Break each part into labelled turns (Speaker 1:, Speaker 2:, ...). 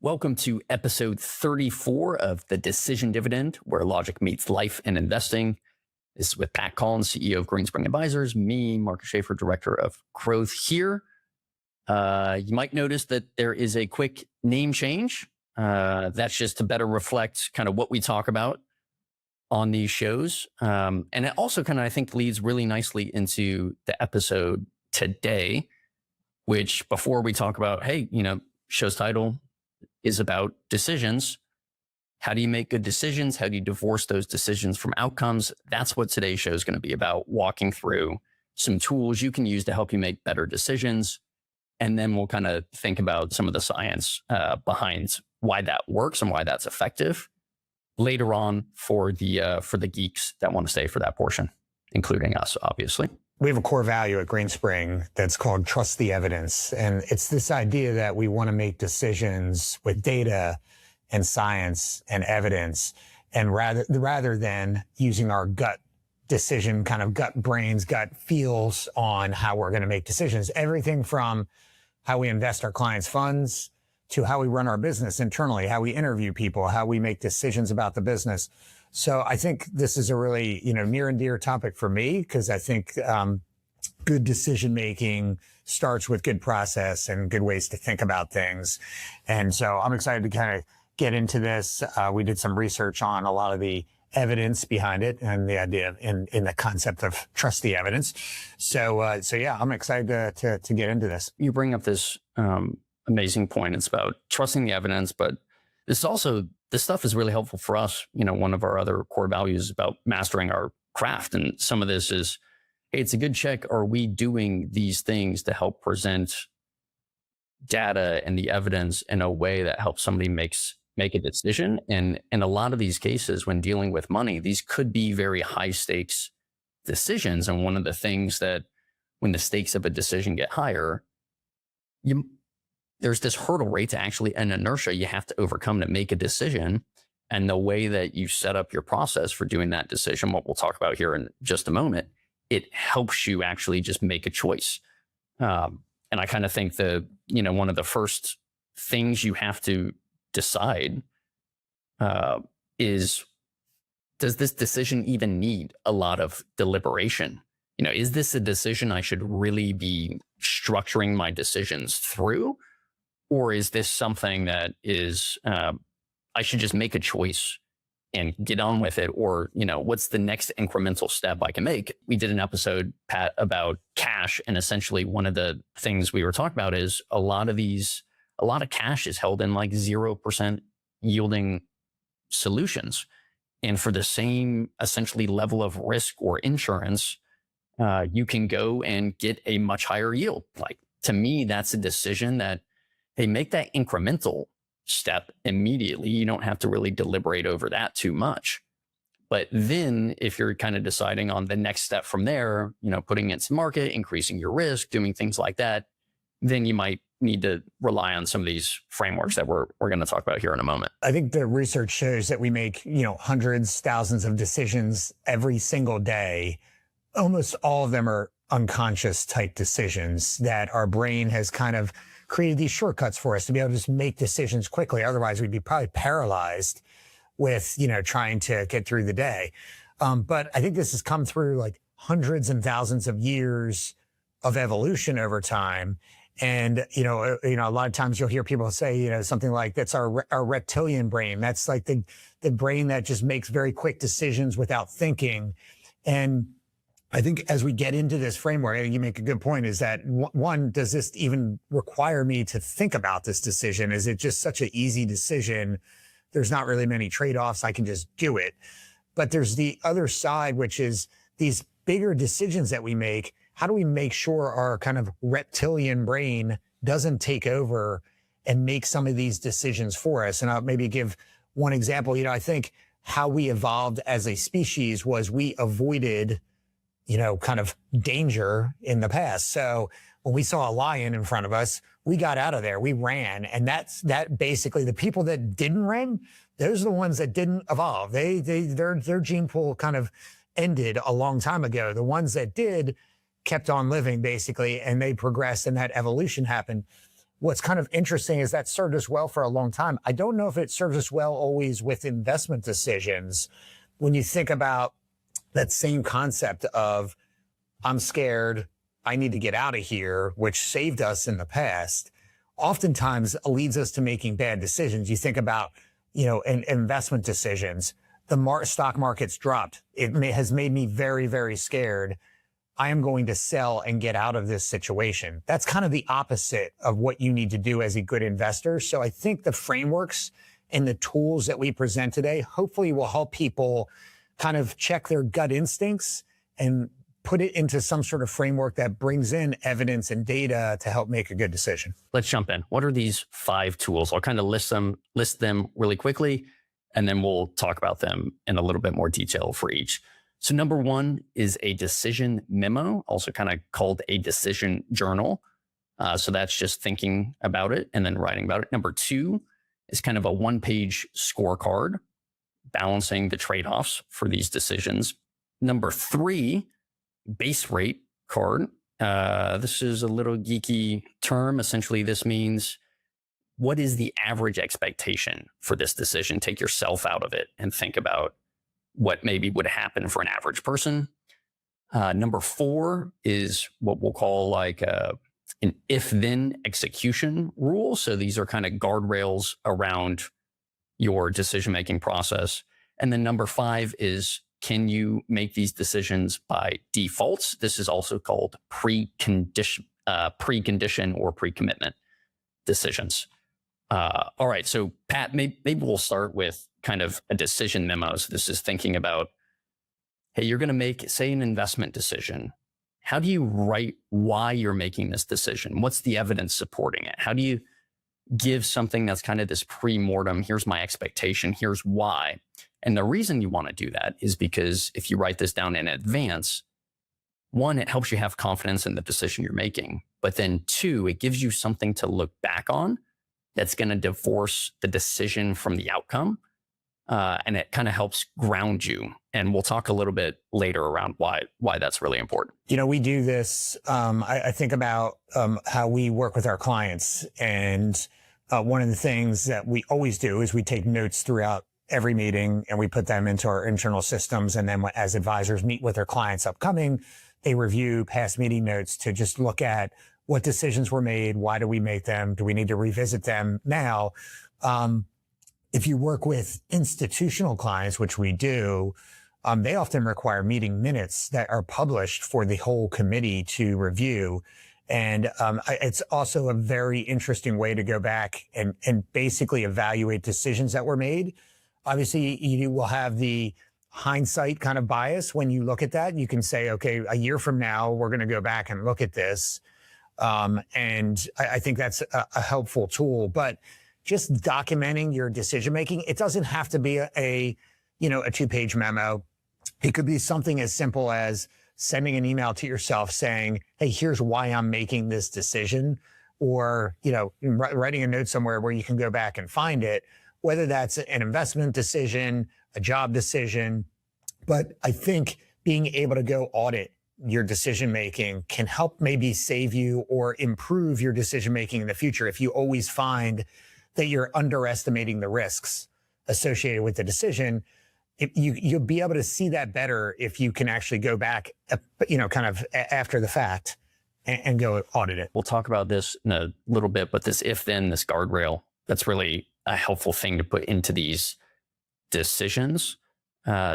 Speaker 1: Welcome to episode 34 of the Decision Dividend, where logic meets life and investing. This is with Pat Collins, CEO of Greenspring Advisors, me, Marcus Schaefer, Director of Growth here. You might notice that there is a quick name change. That's just to better reflect kind of what we talk about on these shows. And it also kind of, I think, leads really nicely into the episode today, which before we talk about, hey, show's title is about decisions. How do you make good decisions? How do you divorce those decisions from outcomes? That's what today's show is going to be about, walking through some tools you can use to help you make better decisions. And then we'll kind of think about some of the science behind why that works and why that's effective later on for the geeks that want to stay for that portion, including us, obviously.
Speaker 2: We have a core value at Greenspring that's called trust the evidence. And it's this idea that we want to make decisions with data and science and evidence. And rather than using our gut decision, kind of gut brains, gut feels on how we're going to make decisions, everything from how we invest our clients' funds to how we run our business internally, how we interview people, how we make decisions about the business. So I think this is a really, near and dear topic for me, because I think good decision making starts with good process and good ways to think about things. And so I'm excited to kind of get into this. We did some research on a lot of the evidence behind it and the idea in the concept of trust the evidence. So yeah, I'm excited to get into this.
Speaker 1: You bring up this amazing point. It's about trusting the evidence, but this stuff is really helpful for us. One of our other core values is about mastering our craft. And some of this is, hey, it's a good check. Are we doing these things to help present data and the evidence in a way that helps somebody make a decision? And in a lot of these cases, when dealing with money, these could be very high stakes decisions. And one of the things that when the stakes of a decision get higher, there's this hurdle rate to actually an inertia you have to overcome to make a decision. And the way that you set up your process for doing that decision, what we'll talk about here in just a moment, it helps you actually just make a choice. And I kind of think one of the first things you have to decide is, does this decision even need a lot of deliberation? Is this a decision I should really be structuring my decisions through? Or is this something that is, I should just make a choice and get on with it? Or, what's the next incremental step I can make? We did an episode, Pat, about cash. And essentially one of the things we were talking about is a lot of cash is held in like 0% yielding solutions. And for the same essentially level of risk or insurance, you can go and get a much higher yield. Like, to me, that's a decision that, hey, make that incremental step immediately. You don't have to really deliberate over that too much. But then if you're kind of deciding on the next step from there, putting it to market, increasing your risk, doing things like that, then you might need to rely on some of these frameworks that we're going to talk about here in a moment.
Speaker 2: I think the research shows that we make, hundreds, thousands of decisions every single day. Almost all of them are unconscious type decisions that our brain has kind of created these shortcuts for us to be able to just make decisions quickly. Otherwise, we'd be probably paralyzed with, trying to get through the day. But I think this has come through like hundreds and thousands of years of evolution over time. And, a lot of times you'll hear people say, something like, that's our reptilian brain. That's like the brain that just makes very quick decisions without thinking. And I think as we get into this framework, I think you make a good point, is that one, does this even require me to think about this decision? Is it just such an easy decision? There's not really many trade-offs. I can just do it. But there's the other side, which is these bigger decisions that we make. How do we make sure our kind of reptilian brain doesn't take over and make some of these decisions for us? And I'll maybe give one example. I think how we evolved as a species was we avoided kind of danger in the past. So when we saw a lion in front of us, we got out of there, we ran. And that basically, the people that didn't run, those are the ones that didn't evolve. Their gene pool kind of ended a long time ago. The ones that did kept on living basically, and they progressed and that evolution happened. what's kind of interesting is that served us well for a long time. I don't know if it serves us well always with investment decisions. When you think about that same concept of, I'm scared, I need to get out of here, which saved us in the past, oftentimes leads us to making bad decisions. You think about, investment decisions. The stock market's dropped. Has made me very, very scared. I am going to sell and get out of this situation. That's kind of the opposite of what you need to do as a good investor. So I think the frameworks and the tools that we present today hopefully will help people kind of check their gut instincts and put it into some sort of framework that brings in evidence and data to help make a good decision.
Speaker 1: Let's jump in. What are these 5 tools? I'll kind of list them really quickly, and then we'll talk about them in a little bit more detail for each. So number 1 is a decision memo, also kind of called a decision journal. So that's just thinking about it and then writing about it. Number 2 is kind of a 1-page scorecard, balancing the trade-offs for these decisions. Number 3, base rate card. This is a little geeky term. Essentially, this means what is the average expectation for this decision? Take yourself out of it and think about what maybe would happen for an average person. Number 4 is what we'll call like an if-then execution rule. So these are kind of guardrails around your decision-making process. And then number 5 is, can you make these decisions by defaults? This is also called precondition or precommitment decisions. All right, so Pat, maybe we'll start with kind of a decision memo. So this is thinking about, hey, you're going to make, say, an investment decision. How do you write why you're making this decision? What's the evidence supporting it? How do you give something that's kind of this pre-mortem, here's my expectation, here's why. And the reason you want to do that is because if you write this down in advance, 1, it helps you have confidence in the decision you're making. But then 2, it gives you something to look back on that's going to divorce the decision from the outcome. And it kind of helps ground you. And we'll talk a little bit later around why that's really important.
Speaker 2: We do this. I think about how we work with our clients. And one of the things that we always do is we take notes throughout every meeting and we put them into our internal systems. And then as advisors meet with their clients upcoming, they review past meeting notes to just look at what decisions were made. Why do we make them? Do we need to revisit them now? If you work with institutional clients, which we do, they often require meeting minutes that are published for the whole committee to review. And it's also a very interesting way to go back and basically evaluate decisions that were made. Obviously, you will have the hindsight kind of bias when you look at that. You can say, okay, a year from now, we're going to go back and look at this. And I think that's a helpful tool. But just documenting your decision making, it doesn't have to be a 2-page memo. It could be something as simple as sending an email to yourself saying, hey, here's why I'm making this decision. Or, writing a note somewhere where you can go back and find it, whether that's an investment decision, a job decision. But I think being able to go audit your decision making can help maybe save you or improve your decision making in the future. If you always find that you're underestimating the risks associated with the decision, you'll be able to see that better if you can actually go back, kind of after the fact and go audit it.
Speaker 1: We'll talk about this in a little bit, but this if-then, this guardrail, that's really a helpful thing to put into these decisions,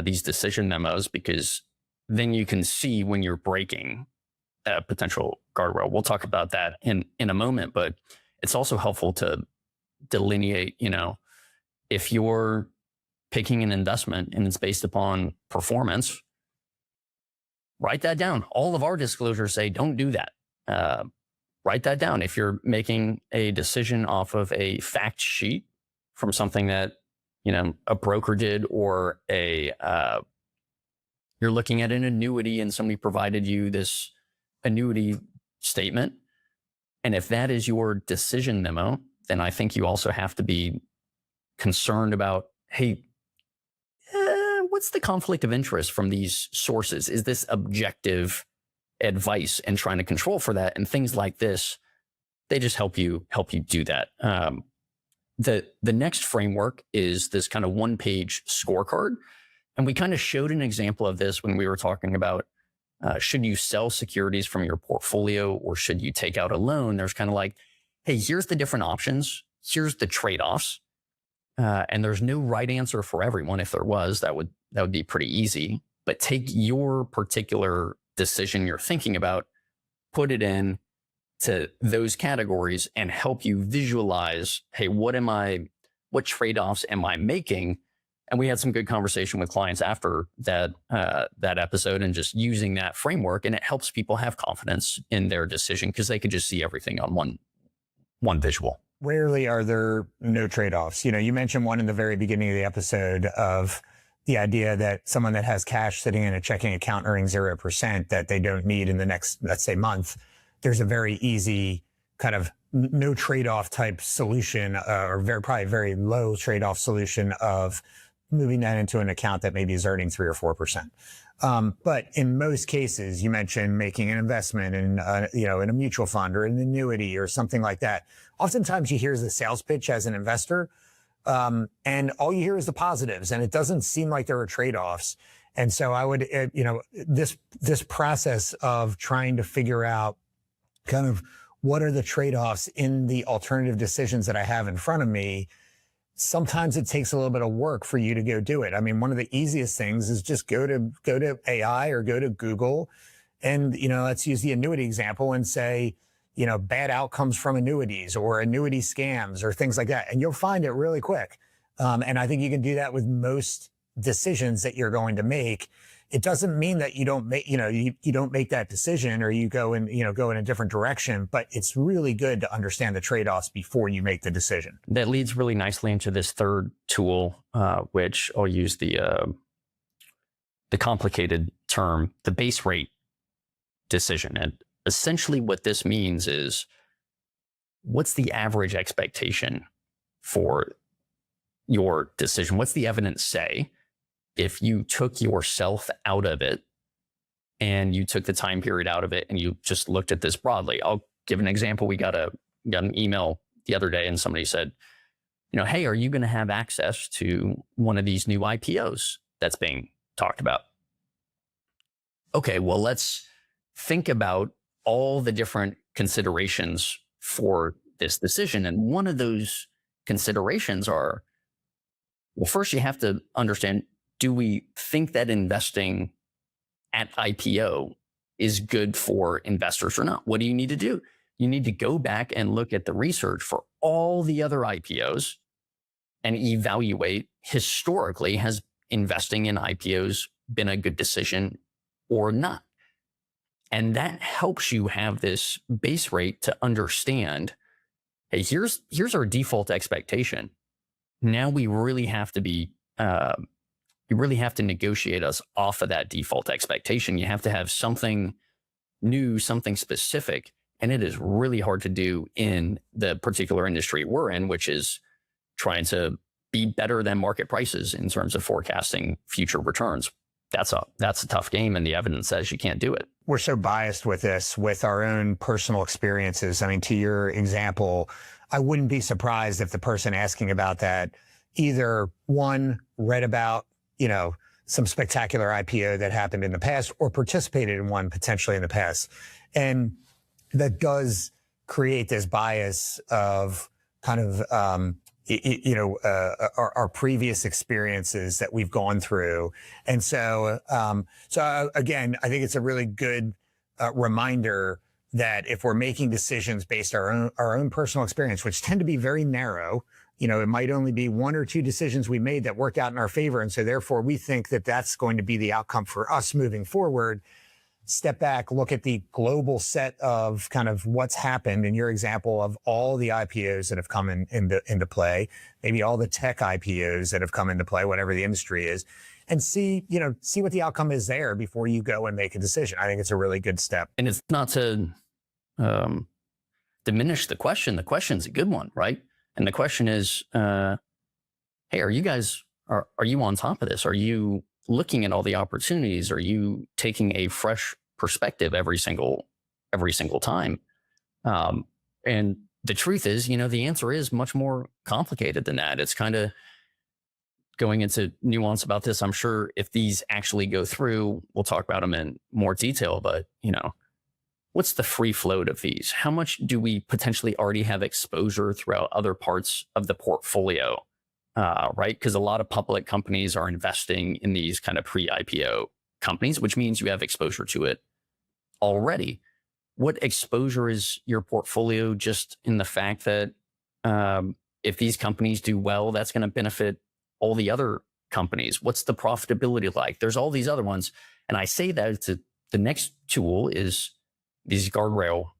Speaker 1: these decision memos, because then you can see when you're breaking a potential guardrail. We'll talk about that in a moment, but it's also helpful to delineate, if you're picking an investment and it's based upon performance, write that down. All of our disclosures say don't do that. Write that down. If you're making a decision off of a fact sheet from something that, a broker did, or you're looking at an annuity and somebody provided you this annuity statement. And if that is your decision memo, then I think you also have to be concerned about, hey, what's the conflict of interest from these sources? Is this objective advice, and trying to control for that? And things like this they just help you do that. The next framework is this kind of one-page scorecard. And we kind of showed an example of this when we were talking about should you sell securities from your portfolio or should you take out a loan? There's kind of like, hey, here's the different options. Here's the trade-offs. And there's no right answer for everyone. If there was, that would be pretty easy. But take your particular decision you're thinking about, put it in to those categories and help you visualize, hey, what trade-offs am I making? And we had some good conversation with clients after that episode and just using that framework. And it helps people have confidence in their decision because they could just see everything on one visual.
Speaker 2: Rarely are there no trade-offs. You mentioned one in the very beginning of the episode of the idea that someone that has cash sitting in a checking account earning 0% that they don't need in the next, let's say, month. There's a very easy kind of no trade-off type solution or probably very low trade-off solution of moving that into an account that maybe is earning 3 or 4%. But in most cases, you mentioned making an investment in, in a mutual fund or an annuity or something like that. Oftentimes you hear the sales pitch as an investor, and all you hear is the positives, and it doesn't seem like there are trade-offs. And so I would, this process of trying to figure out kind of what are the trade-offs in the alternative decisions that I have in front of me. Sometimes it takes a little bit of work for you to go do it. I mean, one of the easiest things is just go to AI or go to Google and, let's use the annuity example and say, bad outcomes from annuities or annuity scams or things like that. And you'll find it really quick. And I think you can do that with most decisions that you're going to make. It doesn't mean that you don't make, you don't make that decision or you go in a different direction, but it's really good to understand the trade-offs before you make the decision.
Speaker 1: That leads really nicely into this third tool, which I'll use the complicated term, the base rate decision. And essentially what this means is what's the average expectation for your decision? What's the evidence say? If you took yourself out of it and you took the time period out of it and you just looked at this broadly, I'll give an example. We got an email the other day and somebody said, hey, are you going to have access to one of these new IPOs that's being talked about? Okay, well, let's think about all the different considerations for this decision. And one of those considerations are, well, first you have to understand, do we think that investing at IPO is good for investors or not? What do you need to do? You need to go back and look at the research for all the other IPOs and evaluate historically, has investing in IPOs been a good decision or not? And that helps you have this base rate to understand, hey, here's our default expectation. Now we really have to be, you really have to negotiate us off of that default expectation. You have to have something new, something specific. And it is really hard to do in the particular industry we're in, which is trying to be better than market prices in terms of forecasting future returns. That's a tough game, and the evidence says you can't do it.
Speaker 2: We're so biased with this, with our own personal experiences. I mean, to your example, I wouldn't be surprised if the person asking about that either one, read about, some spectacular IPO that happened in the past or participated in one potentially in the past. And that does create this bias of kind of, our previous experiences that we've gone through. And so again, I think it's a really good reminder that if we're making decisions based on our own personal experience, which tend to be very narrow, it might only be one or two decisions we made that worked out in our favor. And so therefore we think that that's going to be the outcome for us moving forward. Step back, look at the global set of kind of what's happened in your example of all the IPOs that have come into play, maybe all the tech IPOs that have come into play, whatever the industry is, and see what the outcome is there before you go and make a decision. I think it's a really good step.
Speaker 1: And it's not to diminish the question. The question's a good one, right? And the question is, hey, are you on top of this? Are you looking at all the opportunities? Are you taking a fresh perspective every single time? And the truth is, the answer is much more complicated than that. It's kind of going into nuance about this. I'm sure if these actually go through, we'll talk about them in more detail, but what's the free float of these? How much do we potentially already have exposure throughout other parts of the portfolio? Right? Because a lot of public companies are investing in these kind of pre-IPO companies, which means you have exposure to it already. What exposure is your portfolio just in the fact that if these companies do well, that's going to benefit all the other companies? What's the profitability like? There's all these other ones. And I say that the next tool is these guardrail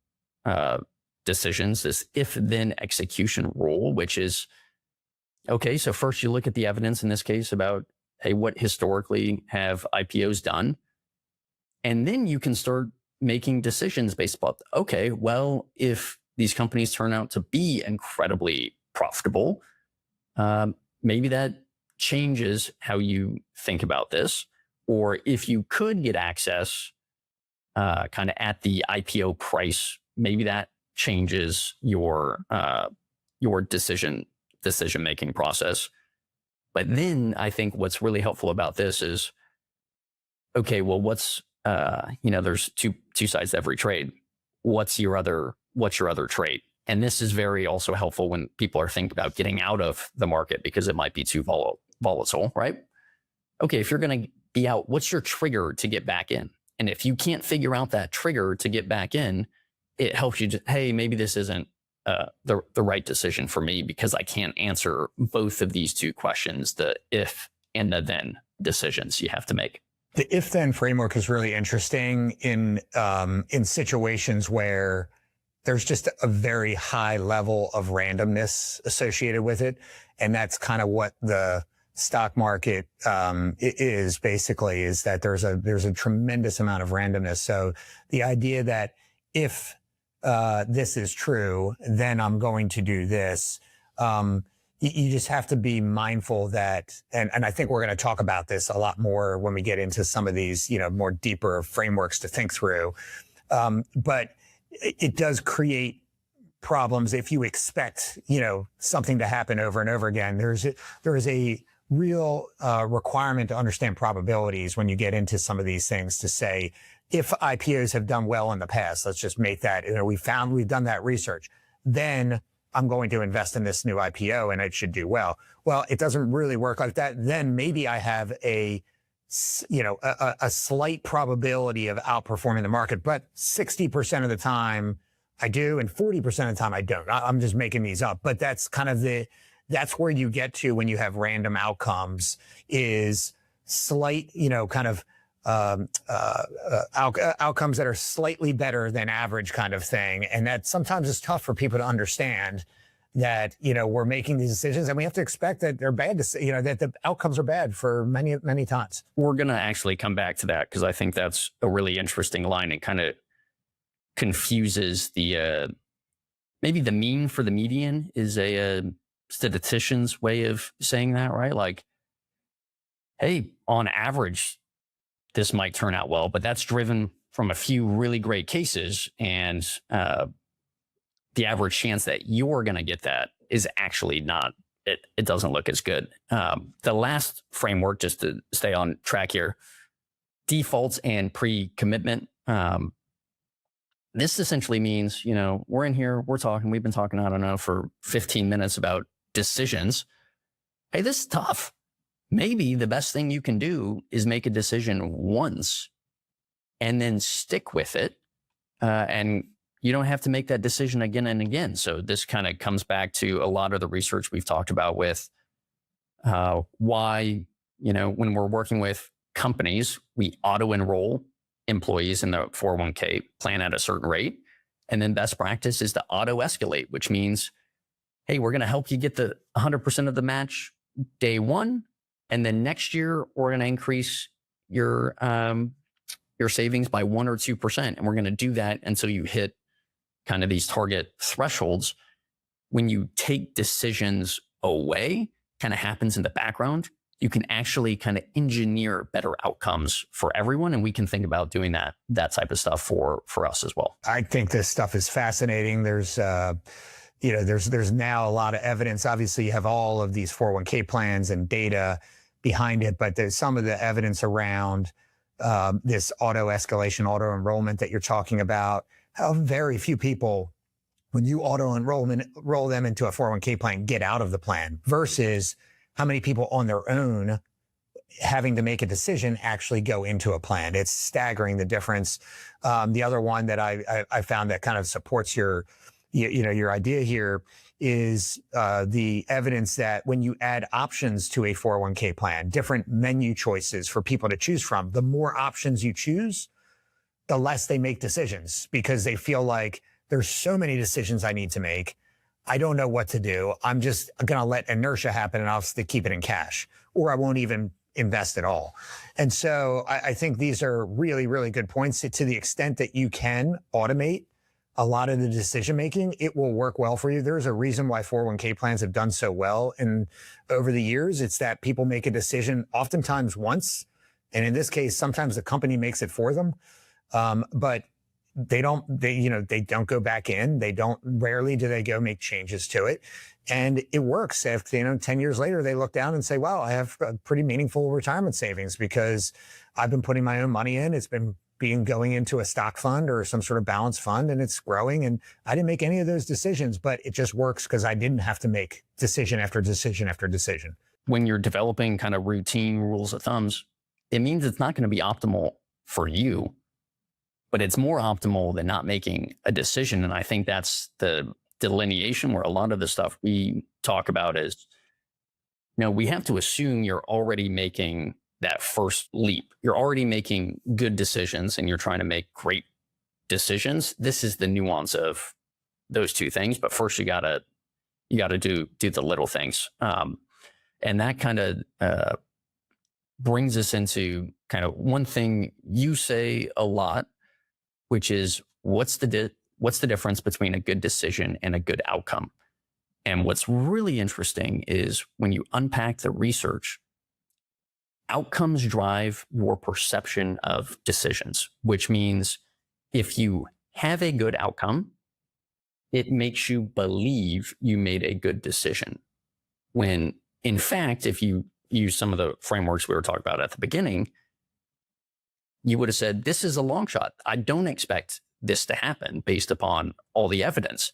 Speaker 1: decisions, this if-then execution rule, which is, okay, so first you look at the evidence in this case about, hey, what historically have IPOs done? And then you can start making decisions based upon, okay, well, if these companies turn out to be incredibly profitable, maybe that changes how you think about this. Or if you could get access kind of at the IPO price, maybe that changes your decision-making process. But then I think what's really helpful about this is, okay, well, what's there's two sides to every trade. What's your other trade? And this is very also helpful when people are thinking about getting out of the market because it might be too volatile, right? Okay, if you're going to be out, what's your trigger to get back in? And if you can't figure out that trigger to get back in, it helps you to, hey, maybe this isn't the right decision for me because I can't answer both of these two questions, the if and the then decisions you have to make.
Speaker 2: The if-then framework is really interesting in situations where there's just a very high level of randomness associated with it. And that's kind of what the stock market is basically, is that there's a tremendous amount of randomness. So the idea that if this is true, then I'm going to do this. You just have to be mindful that, and I think we're going to talk about this a lot more when we get into some of these, more deeper frameworks to think through. But it does create problems if you expect, something to happen over and over again. There is a real requirement to understand probabilities when you get into some of these things to say, if IPOs have done well in the past, let's just make that, we've done that research, then I'm going to invest in this new IPO and it should do well. Well, it doesn't really work like that. Then maybe I have a slight probability of outperforming the market, but 60% of the time I do, and 40% of the time I don't. I'm just making these up, but that's kind of that's where you get to when you have random outcomes, is slight, outcomes that are slightly better than average kind of thing. And that sometimes is tough for people to understand that, we're making these decisions and we have to expect that they're bad, that the outcomes are bad for many, many times.
Speaker 1: We're going to actually come back to that because I think that's a really interesting line. It kind of confuses maybe the mean for the median is a statistician's way of saying that, right? Like, hey, on average, this might turn out well, but that's driven from a few really great cases. And the average chance that you're going to get that is actually not, it doesn't look as good. The last framework, just to stay on track here, defaults and pre-commitment. This essentially means, we're in here, we've been talking, I don't know, for 15 minutes about decisions. Hey, this is tough. Maybe the best thing you can do is make a decision once and then stick with it. And you don't have to make that decision again and again. So this kind of comes back to a lot of the research we've talked about with why, when we're working with companies, we auto-enroll employees in the 401k plan at a certain rate. And then best practice is to auto-escalate, which means, hey, we're going to help you get the 100% of the match day one. And then next year, we're going to increase your savings by 1 or 2%. And we're going to do that until you hit kind of these target thresholds. When you take decisions away, kind of happens in the background. you can actually kind of engineer better outcomes for everyone. And we can think about doing that type of stuff for us as well.
Speaker 2: I think this stuff is fascinating. There's now a lot of evidence. Obviously, you have all of these 401k plans and data behind it, but there's some of the evidence around this auto escalation, auto enrollment that you're talking about. How very few people, when you auto enroll them into a 401k plan, get out of the plan, versus how many people on their own having to make a decision actually go into a plan. It's staggering, the difference. The other one that I found that kind of supports your idea here is the evidence that when you add options to a 401k plan, different menu choices for people to choose from, the more options you choose, the less they make decisions, because they feel like there's so many decisions I need to make. I don't know what to do. I'm just going to let inertia happen and I'll keep it in cash, or I won't even invest at all. And so I think these are really, really good points. To the extent that you can automate a lot of the decision making, it will work well for you. There's a reason why 401k plans have done so well over the years. It's that people make a decision oftentimes once, and in this case, sometimes the company makes it for them. But they don't go back in. Rarely do they go make changes to it. And it works. If, 10 years later, they look down and say, wow, I have a pretty meaningful retirement savings because I've been putting my own money in. It's been going into a stock fund or some sort of balanced fund, and it's growing. And I didn't make any of those decisions, but it just works because I didn't have to make decision after decision after decision.
Speaker 1: When you're developing kind of routine rules of thumbs, it means it's not going to be optimal for you, but it's more optimal than not making a decision. And I think that's the delineation where a lot of the stuff we talk about is, we have to assume you're already making that first leap. You're already making good decisions and you're trying to make great decisions. This is the nuance of those two things. But first you gotta do the little things. And that kind of brings us into kind of one thing you say a lot, which is what's the difference between a good decision and a good outcome? And what's really interesting is when you unpack the research, outcomes drive your perception of decisions, which means if you have a good outcome, it makes you believe you made a good decision. When in fact, if you use some of the frameworks we were talking about at the beginning, you would have said, this is a long shot. I don't expect this to happen based upon all the evidence.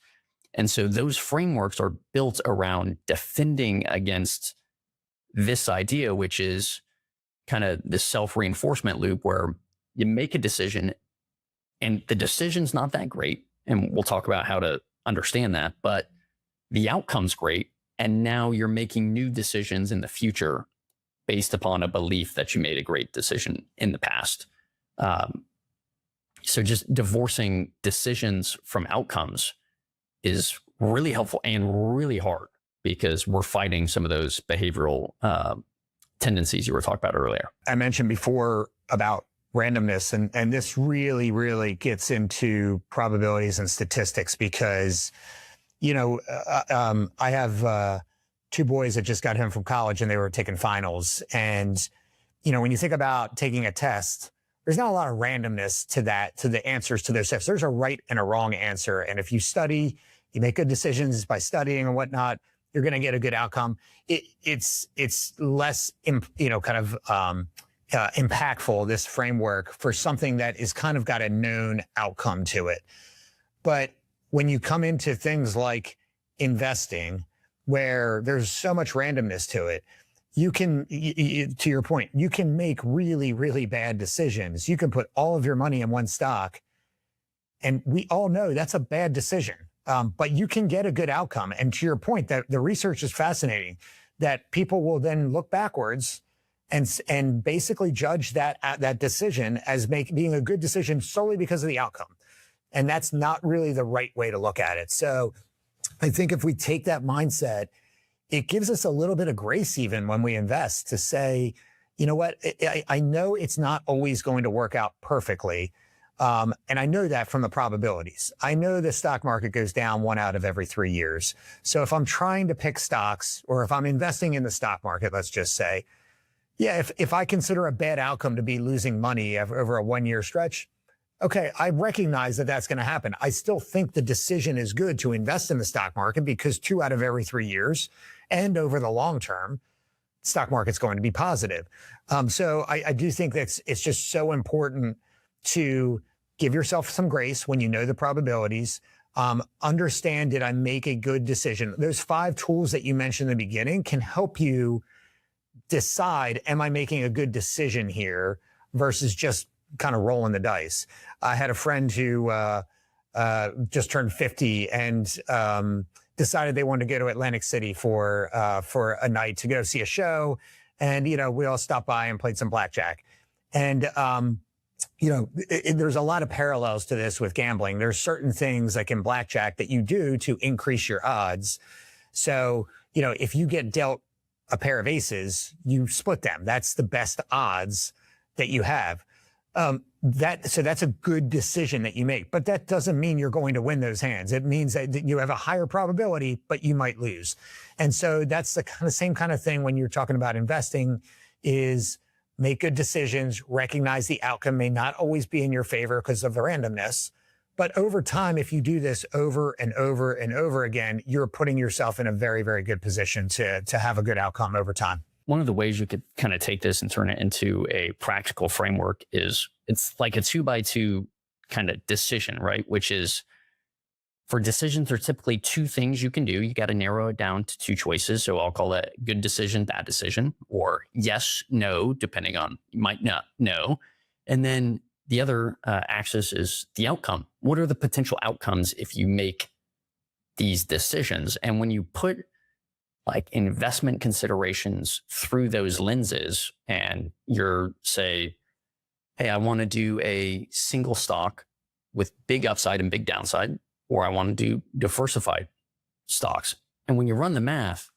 Speaker 1: And so those frameworks are built around defending against this idea, which is kind of this self-reinforcement loop where you make a decision and the decision's not that great. And we'll talk about how to understand that, but the outcome's great. And now you're making new decisions in the future based upon a belief that you made a great decision in the past. So just divorcing decisions from outcomes is really helpful and really hard because we're fighting some of those behavioral tendencies you were talking about earlier.
Speaker 2: I mentioned before about randomness, and this really, really gets into probabilities and statistics because, I have two boys that just got home from college and they were taking finals. And, when you think about taking a test, there's not a lot of randomness to the answers to those tests. There's a right and a wrong answer. And if you study, you make good decisions by studying and whatnot, you're going to get a good outcome. It's less, impactful, this framework, for something that is kind of got a known outcome to it. But when you come into things like investing, where there's so much randomness to it, you can, to your point, you can make really, really bad decisions. You can put all of your money in one stock, and we all know that's a bad decision. But you can get a good outcome. And to your point, that the research is fascinating, that people will then look backwards and basically judge that decision as being a good decision solely because of the outcome. And that's not really the right way to look at it. So I think if we take that mindset, it gives us a little bit of grace even when we invest to say, you know what, I know it's not always going to work out perfectly. And I know that from the probabilities. I know the stock market goes down 1 out of every 3 years. So if I'm trying to pick stocks, or if I'm investing in the stock market, let's just say, Yeah, if I consider a bad outcome to be losing money over a 1 year stretch, okay, I recognize that that's going to happen. I still think the decision is good to invest in the stock market because 2 out of every 3 years and over the long term, stock market's going to be positive. So I do think that it's just so important to give yourself some grace when you know the probabilities. Understand, did I make a good decision? Those 5 tools that you mentioned in the beginning can help you decide, am I making a good decision here versus just kind of rolling the dice. I had a friend who just turned 50 and decided they wanted to go to Atlantic City for a night to go see a show. And, we all stopped by and played some blackjack. And, there's a lot of parallels to this with gambling. There's certain things like in blackjack that you do to increase your odds. So, if you get dealt a pair of aces, you split them. That's the best odds that you have. So that's a good decision that you make, but that doesn't mean you're going to win those hands. It means that you have a higher probability, but you might lose. And so that's the same kind of thing when you're talking about investing is make good decisions, recognize the outcome may not always be in your favor because of the randomness. But over time, if you do this over and over and over again, you're putting yourself in a very, very good position to have a good outcome over time.
Speaker 1: One of the ways you could kind of take this and turn it into a practical framework is it's like a 2x2 kind of decision, right? Which is for decisions, there are typically 2 things you can do. You got to narrow it down to 2 choices. So I'll call it good decision, bad decision, or yes, no, depending on, you might not know. And then the other axis is the outcome. What are the potential outcomes if you make these decisions? And when you put like investment considerations through those lenses and you're say, hey, I want to do a single stock with big upside and big downside, or I want to do diversified stocks. And when you run the math,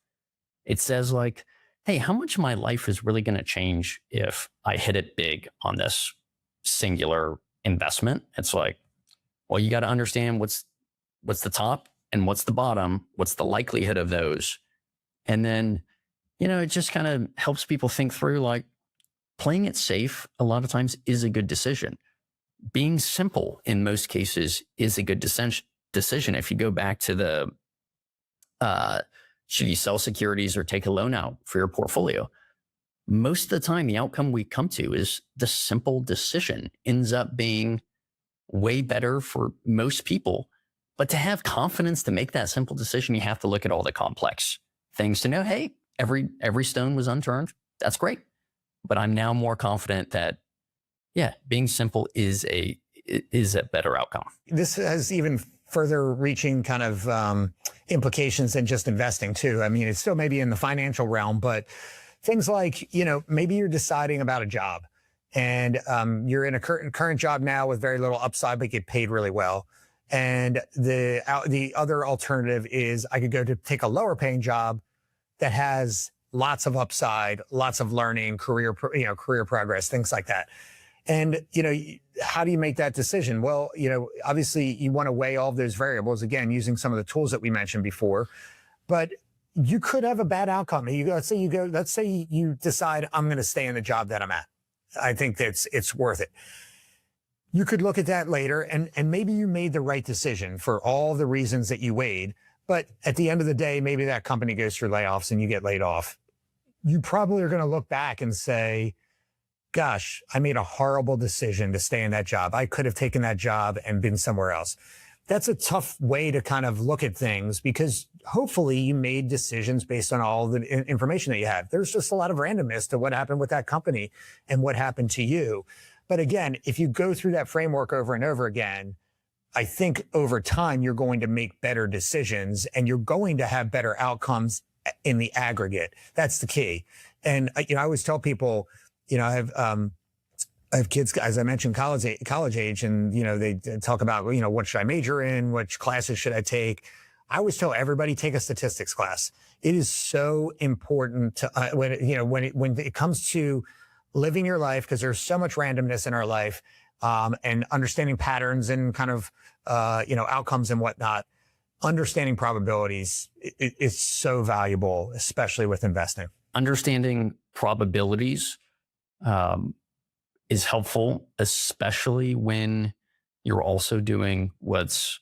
Speaker 1: it says like, hey, how much of my life is really going to change if I hit it big on this singular investment? It's like, well, you got to understand what's the top and what's the bottom, what's the likelihood of those. And then, it just kind of helps people think through like playing it safe a lot of times is a good decision. Being simple in most cases is a good decision. If you go back to the, should you sell securities or take a loan out for your portfolio? Most of the time, the outcome we come to is the simple decision ends up being way better for most people. But to have confidence to make that simple decision, you have to look at all the complex things to know, hey, every stone was unturned. That's great. But I'm now more confident that, yeah, being simple is a better outcome.
Speaker 2: This has even further reaching kind of implications than just investing too. I mean, it's still maybe in the financial realm, but things like, maybe you're deciding about a job and you're in a current job now with very little upside, but get paid really well. And the other alternative is I could go to take a lower paying job that has lots of upside, lots of learning, career progress, things like that. And, how do you make that decision? Well, obviously you want to weigh all of those variables, again, using some of the tools that we mentioned before, but you could have a bad outcome. Let's say you decide I'm going to stay in the job that I'm at. I think it's worth it. You could look at that later and maybe you made the right decision for all the reasons that you weighed. But at the end of the day, maybe that company goes through layoffs and you get laid off. You probably are going to look back and say, gosh, I made a horrible decision to stay in that job. I could have taken that job and been somewhere else. That's a tough way to kind of look at things because hopefully you made decisions based on all the information that you have. There's just a lot of randomness to what happened with that company and what happened to you. But again, if you go through that framework over and over again, I think over time, you're going to make better decisions and you're going to have better outcomes in the aggregate. That's the key. And, I always tell people, I have kids, as I mentioned, college age, and, they talk about, what should I major in? Which classes should I take? I always tell everybody, take a statistics class. It is so important to, when it comes to living your life, because there's so much randomness in our life, and understanding patterns and kind of, outcomes and whatnot, understanding probabilities is so valuable, especially with investing.
Speaker 1: understanding probabilities is helpful, especially when you're also doing what's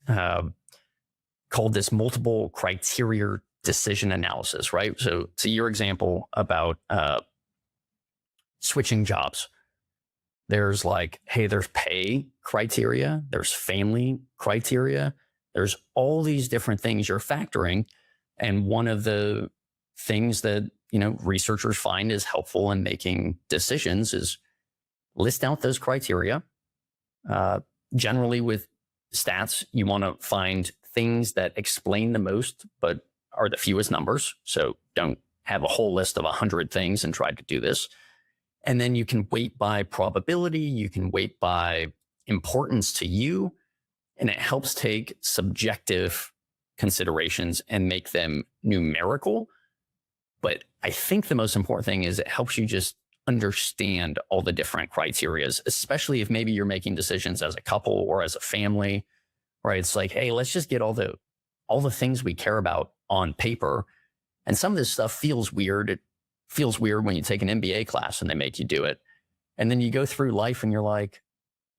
Speaker 1: called this multiple criteria decision analysis, right? So to your example about switching jobs, there's like, hey, there's pay criteria, there's family criteria, there's all these different things you're factoring. And one of the things that, researchers find is helpful in making decisions is list out those criteria. Generally with stats, you want to find things that explain the most, but are the fewest numbers. So don't have a whole list of 100 things and try to do this. And then you can weight by probability. You can weight by importance to you. And it helps take subjective considerations and make them numerical. But I think the most important thing is it helps you just understand all the different criterias, especially if maybe you're making decisions as a couple or as a family, right? It's like, hey, let's just get all the things we care about on paper. And some of this stuff feels weird. It feels weird when you take an MBA class and they make you do it. And then you go through life and you're like,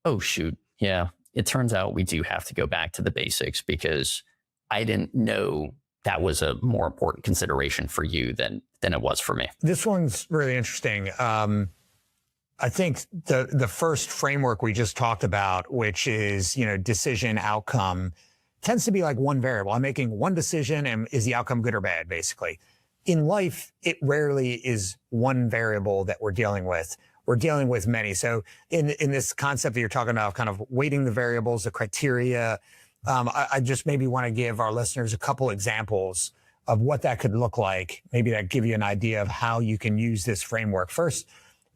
Speaker 1: oh, shoot. Yeah, it turns out we do have to go back to the basics because I didn't know that was a more important consideration for you than it was for me.
Speaker 2: This one's really interesting. I think the first framework we just talked about, which is, decision outcome, tends to be like one variable. I'm making one decision, and is the outcome good or bad, basically. In life, it rarely is one variable that we're dealing with. We're dealing with many. So in this concept that you're talking about, kind of weighting the variables, the criteria, I just maybe want to give our listeners a couple examples of what that could look like. Maybe that give you an idea of how you can use this framework. First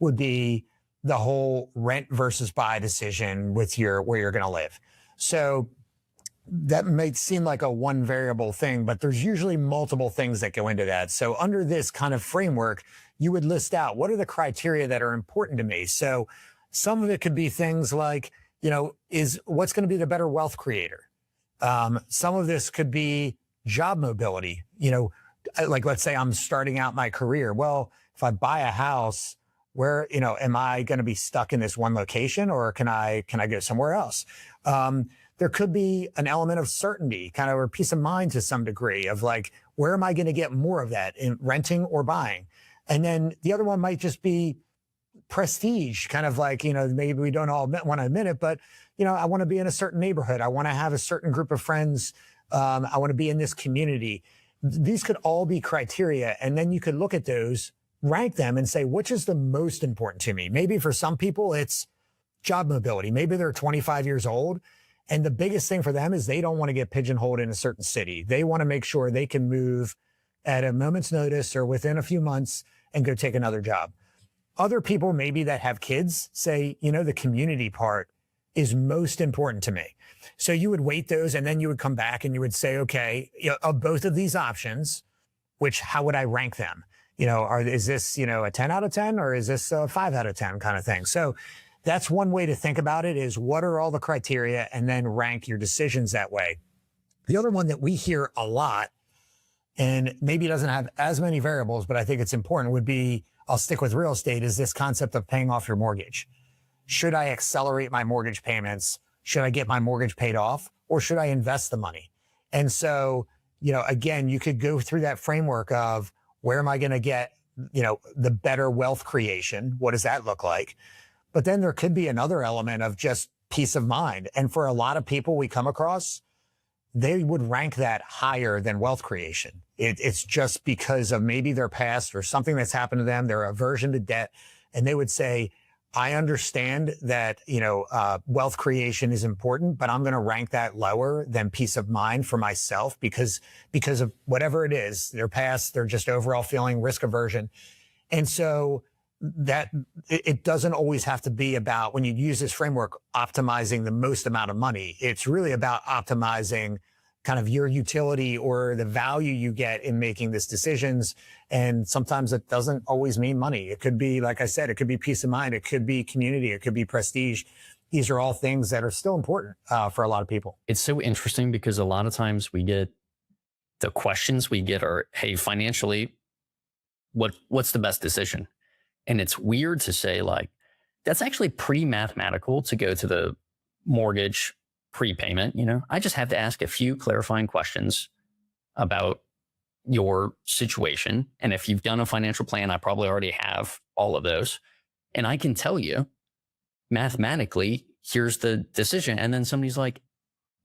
Speaker 2: would be the whole rent versus buy decision with where you're going to live. So that may seem like a one variable thing, but there's usually multiple things that go into that. So under this kind of framework, you would list out what are the criteria that are important to me. So some of it could be things like, is what's going to be the better wealth creator? Some of this could be job mobility. Like let's say I'm starting out my career. Well, if I buy a house, where, am I going to be stuck in this one location, or can I go somewhere else? There could be an element of certainty, kind of, or peace of mind to some degree of like, where am I going to get more of that, in renting or buying? And then the other one might just be prestige, kind of like, maybe we don't all want to admit it, but, I want to be in a certain neighborhood. I want to have a certain group of friends. I want to be in this community. These could all be criteria. And then you could look at those, rank them, and say, which is the most important to me? Maybe for some people, it's job mobility. Maybe they're 25 years old. And the biggest thing for them is they don't want to get pigeonholed in a certain city. They want to make sure they can move at a moment's notice or within a few months and go take another job. Other people maybe that have kids say, the community part is most important to me. So you would weight those, and then you would come back and you would say, okay, of both of these options, how would I rank them? Is this, a 10 out of 10, or is this a 5 out of 10 kind of thing? So that's one way to think about it, is what are all the criteria, and then rank your decisions that way. The other one that we hear a lot, and maybe doesn't have as many variables, but I think it's important, would be, I'll stick with real estate, is this concept of paying off your mortgage. Should I accelerate my mortgage payments? Should I get my mortgage paid off, or should I invest the money? And so, again, you could go through that framework of, where am I going to get, the better wealth creation? What does that look like? But then there could be another element of just peace of mind. And for a lot of people we come across, they would rank that higher than wealth creation. It's just because of maybe their past or something that's happened to them, their aversion to debt. And they would say, I understand that, wealth creation is important, but I'm going to rank that lower than peace of mind for myself because of whatever it is, their past, their just overall feeling, risk aversion. And so that it doesn't always have to be about, when you use this framework, optimizing the most amount of money. It's really about optimizing kind of your utility or the value you get in making these decisions. And sometimes it doesn't always mean money. It could be, like I said, it could be peace of mind. It could be community. It could be prestige. These are all things that are still important for a lot of people.
Speaker 1: It's so interesting because a lot of times the questions we get are, hey, financially, what's the best decision? And it's weird to say, like, that's actually pretty mathematical to go to the mortgage prepayment. I just have to ask a few clarifying questions about your situation. And if you've done a financial plan, I probably already have all of those. And I can tell you mathematically, here's the decision. And then somebody's like,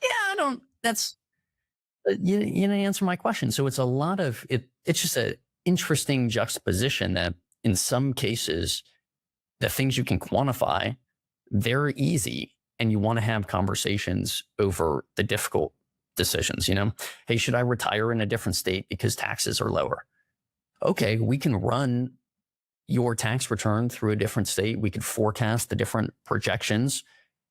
Speaker 1: yeah, you didn't answer my question. So it's a lot of it. It's just an interesting juxtaposition that in some cases, the things you can quantify, they're easy. And you want to have conversations over the difficult decisions. Hey, should I retire in a different state because taxes are lower? Okay, we can run your tax return through a different state. We could forecast the different projections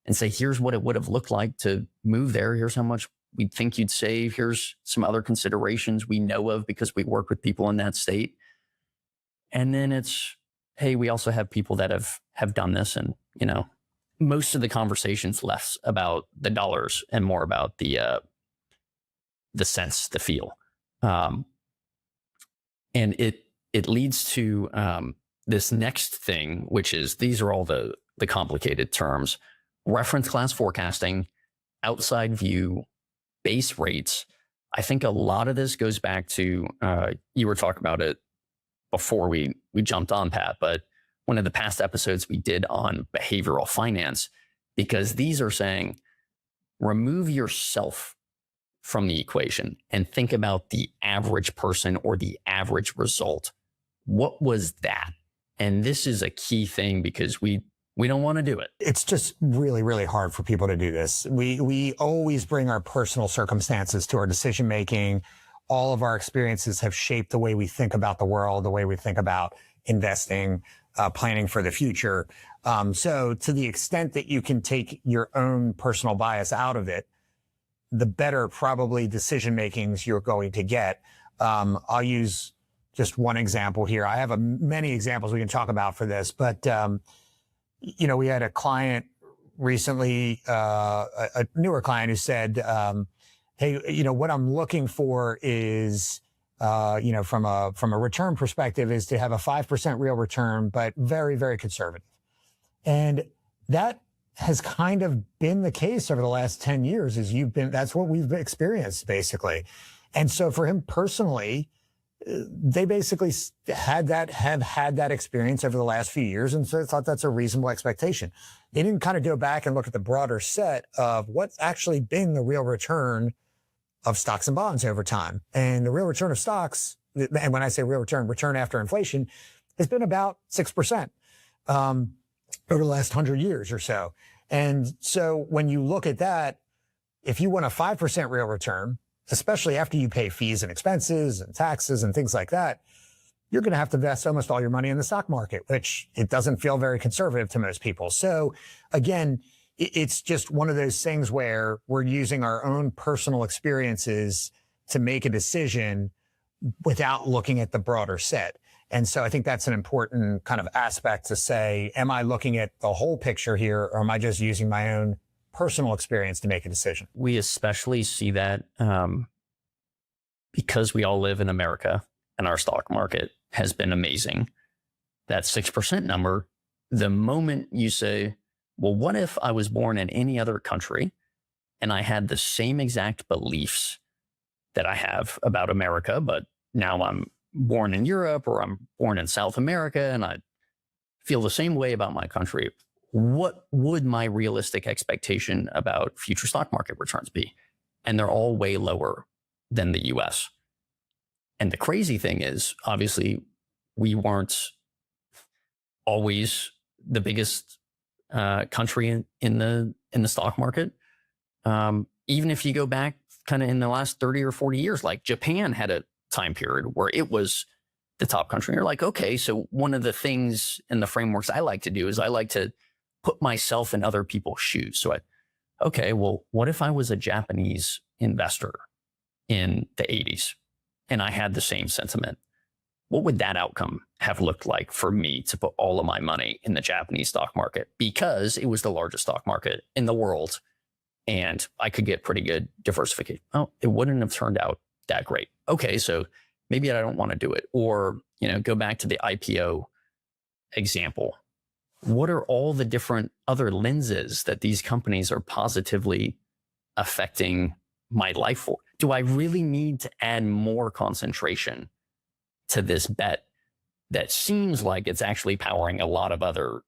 Speaker 1: and say, here's what it would have looked like to move there. Here's how much we think you'd save. Here's some other considerations we know of because we work with people in that state. And then it's, hey, we also have people that have done this. And, most of the conversation's less about the dollars and more about the sense, the feel. And it leads to this next thing, which is, these are all the complicated terms: reference class forecasting, outside view, base rates. I think a lot of this goes back to, you were talking about it before we jumped on, Pat, but one of the past episodes we did on behavioral finance, because these are saying, remove yourself from the equation and think about the average person or the average result. What was that? And this is a key thing because we don't want to do it.
Speaker 2: It's just really, really hard for people to do this. We always bring our personal circumstances to our decision making. All of our experiences have shaped the way we think about the world, the way we think about investing, planning for the future. So to the extent that you can take your own personal bias out of it, the better probably decision makings you're going to get. I'll use just one example here. I have many examples we can talk about for this, but we had a client recently, a newer client who said, hey, what I'm looking for is, from a return perspective, is to have a 5% real return, but very, very conservative. And that has kind of been the case over the last 10 years. That's what we've experienced basically. And so for him personally, they basically have had that experience over the last few years. And so I thought that's a reasonable expectation. They didn't kind of go back and look at the broader set of what's actually been the real return of stocks and bonds over time. And the real return of stocks, and when I say real return after inflation, has been about 6% over the last 100 years or so. And so when you look at that, if you want a 5% real return, especially after you pay fees and expenses and taxes and things like that, you're going to have to invest almost all your money in the stock market, which it doesn't feel very conservative to most people. So again, it's just one of those things where we're using our own personal experiences to make a decision without looking at the broader set. And so I think that's an important kind of aspect to say, am I looking at the whole picture here, or am I just using my own personal experience to make a decision?
Speaker 1: We especially see that because we all live in America and our stock market has been amazing. That 6% number, the moment you say, well, what if I was born in any other country and I had the same exact beliefs that I have about America, but now I'm born in Europe or I'm born in South America and I feel the same way about my country, what would my realistic expectation about future stock market returns be? And they're all way lower than the US. And the crazy thing is, obviously, we weren't always the biggest country in the stock market. Even if you go back kind of in the last 30 or 40 years, like Japan had a time period where it was the top country. You're like, okay, so one of the things in the frameworks I like to do is I like to put myself in other people's shoes. So okay, well, what if I was a Japanese investor in the 80s and I had the same sentiment? What would that outcome have looked like for me to put all of my money in the Japanese stock market? Because it was the largest stock market in the world and I could get pretty good diversification. Oh, it wouldn't have turned out that great. Okay, so maybe I don't want to do it. Or, go back to the IPO example. What are all the different other lenses that these companies are positively affecting my life for? Do I really need to add more concentration to this bet that seems like it's actually powering a lot of other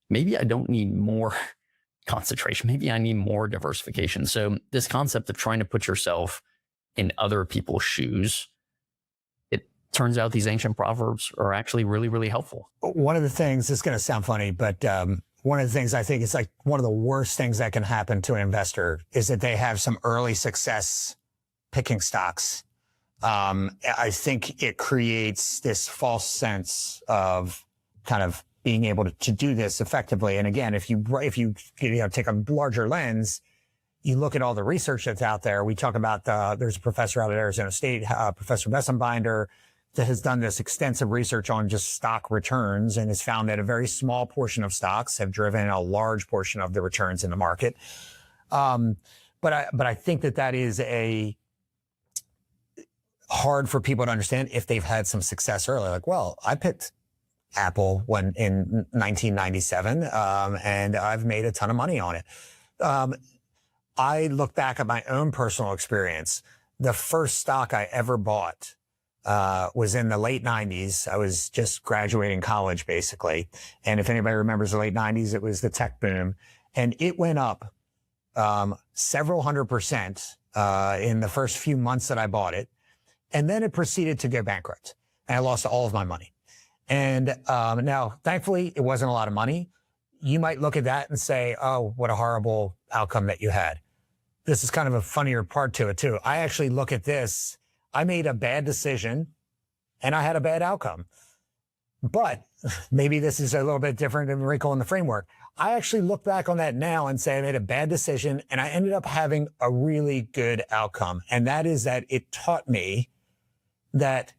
Speaker 1: maybe I don't need more concentration. Maybe I need more diversification. So this concept of trying to put yourself in other people's shoes, it turns out these ancient proverbs are actually really, really helpful.
Speaker 2: One of the things, it's going to sound funny, but one of the things I think is like one of the worst things that can happen to an investor is that they have some early success picking stocks. I think it creates this false sense of kind of being able to do this effectively. And again, if you take a larger lens, you look at all the research that's out there. We talk about there's a professor out at Arizona State, Professor Bessenbinder, that has done this extensive research on just stock returns and has found that a very small portion of stocks have driven a large portion of the returns in the market. But I think that is hard for people to understand if they've had some success early. Like, well, I picked Apple in 1997, and I've made a ton of money on it. I look back at my own personal experience. The first stock I ever bought was in the late 90s. I was just graduating college, basically. And if anybody remembers the late 90s, it was the tech boom. And it went up several 100% in the first few months that I bought it. And then it proceeded to go bankrupt. And I lost all of my money. And now, thankfully, it wasn't a lot of money. You might look at that and say, oh, what a horrible outcome that you had. This is kind of a funnier part to it, too. I actually look at this. I made a bad decision, and I had a bad outcome. But maybe this is a little bit different than wrinkle in the framework. I actually look back on that now and say I made a bad decision, and I ended up having a really good outcome. And that is that it taught me that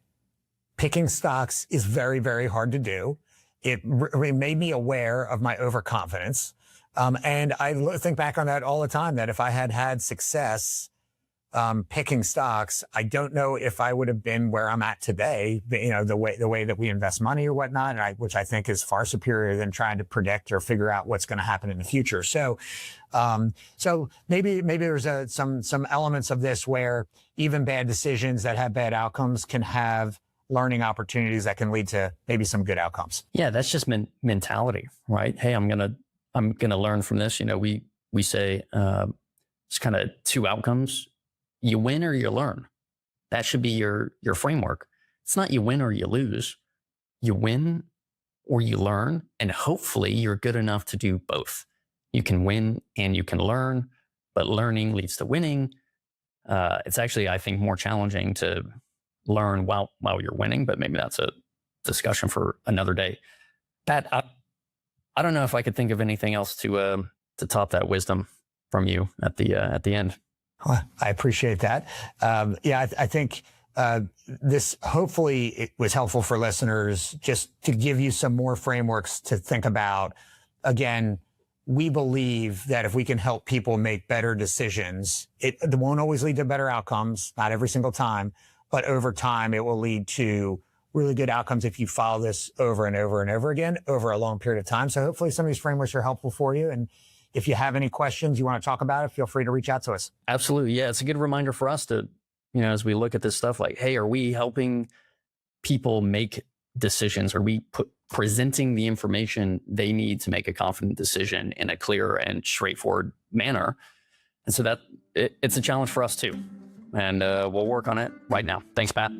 Speaker 2: picking stocks is very, very hard to do. It made me aware of my overconfidence. And I think back on that all the time, that if I had had success picking stocks, I don't know if I would have been where I'm at today, the way that we invest money or whatnot, which I think is far superior than trying to predict or figure out what's going to happen in the future. So maybe there's some elements of this where even bad decisions that have bad outcomes can have learning opportunities that can lead to maybe some good outcomes.
Speaker 1: Yeah, that's just mentality, right? Hey, I'm gonna learn from this. We say it's kind of two outcomes: you win or you learn. That should be your framework. It's not you win or you lose. You win or you learn, and hopefully you're good enough to do both. You can win and you can learn, but learning leads to winning. It's actually, I think, more challenging to learn while you're winning, but maybe that's a discussion for another day. Pat, I don't know if I could think of anything else to top that wisdom from you at the end.
Speaker 2: Well, I appreciate that. I think this hopefully it was helpful for listeners, just to give you some more frameworks to think about. Again, we believe that if we can help people make better decisions, it won't always lead to better outcomes, not every single time, but over time, it will lead to really good outcomes if you follow this over and over and over again over a long period of time. So hopefully some of these frameworks are helpful for you. And if you have any questions you want to talk about it, feel free to reach out to us.
Speaker 1: Absolutely. Yeah, it's a good reminder for us to, as we look at this stuff, like, hey, are we helping people make decisions? Are we presenting the information they need to make a confident decision in a clear and straightforward manner? And so it's a challenge for us too. And we'll work on it right now. Thanks, Pat.